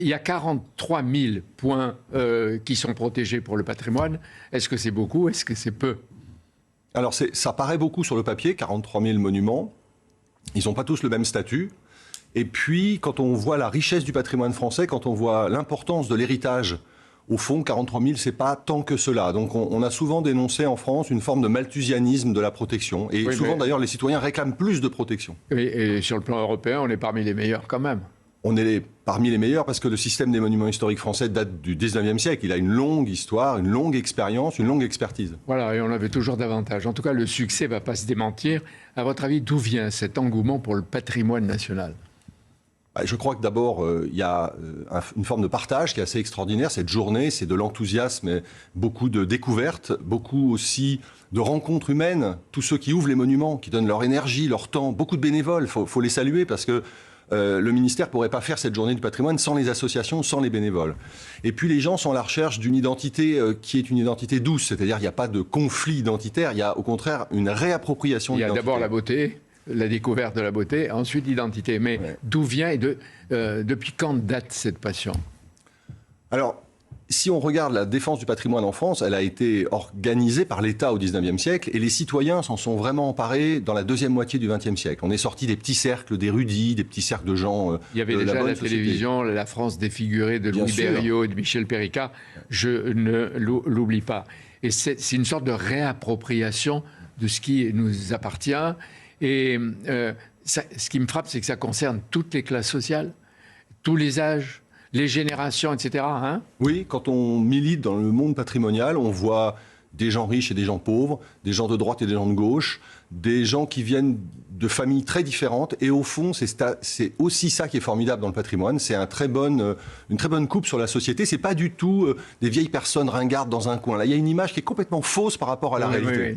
Il y a 43 000 points qui sont protégés pour le patrimoine. Est-ce que c'est beaucoup? Est-ce que c'est peu? Alors ça paraît beaucoup sur le papier, 43 000 monuments. Ils n'ont pas tous le même statut. Et puis, quand on voit la richesse du patrimoine français, quand on voit l'importance de l'héritage, au fond, 43 000, c'est pas tant que cela. Donc on a souvent dénoncé en France une forme de malthusianisme de la protection. Et oui, souvent, d'ailleurs, les citoyens réclament plus de protection. Et sur le plan européen, on est parmi les meilleurs quand même. On est parmi les meilleurs parce que le système des monuments historiques français date du 19e siècle. Il a une longue histoire, une longue expérience, une longue expertise. Voilà, et on avait toujours davantage. En tout cas, le succès ne va pas se démentir. À votre avis, d'où vient cet engouement pour le patrimoine national ? Je crois que d'abord, il y a une forme de partage qui est assez extraordinaire. Cette journée, c'est de l'enthousiasme, et beaucoup de découvertes, beaucoup aussi de rencontres humaines. Tous ceux qui ouvrent les monuments, qui donnent leur énergie, leur temps, beaucoup de bénévoles, faut les saluer parce que le ministère ne pourrait pas faire cette journée du patrimoine sans les associations, sans les bénévoles. Et puis les gens sont à la recherche d'une identité qui est une identité douce, c'est-à-dire qu'il n'y a pas de conflit identitaire, il y a au contraire une réappropriation d'identité. Il y a d'identité. d'abord la beauté, la découverte de la beauté, ensuite l'identité. Mais d'où vient et depuis quand date cette passion ? Alors, si on regarde la défense du patrimoine en France, elle a été organisée par l'État au XIXe siècle et les citoyens s'en sont vraiment emparés dans la deuxième moitié du XXe siècle. On est sorti des petits cercles d'érudits, des petits cercles de gens. Il y avait déjà la télévision, la France défigurée de Louis Berriot et de Michel Péricat. Je ne l'oublie pas. Et c'est une sorte de réappropriation de ce qui nous appartient. Et ce qui me frappe, c'est que ça concerne toutes les classes sociales, tous les âges, les générations, etc. Hein ? Oui, quand on milite dans le monde patrimonial, on voit des gens riches et des gens pauvres, des gens de droite et des gens de gauche, des gens qui viennent de familles très différentes. Et au fond, c'est aussi ça qui est formidable dans le patrimoine. C'est une très bonne coupe sur la société. C'est pas du tout des vieilles personnes ringardes dans un coin. Là, il y a une image qui est complètement fausse par rapport à la réalité. Oui.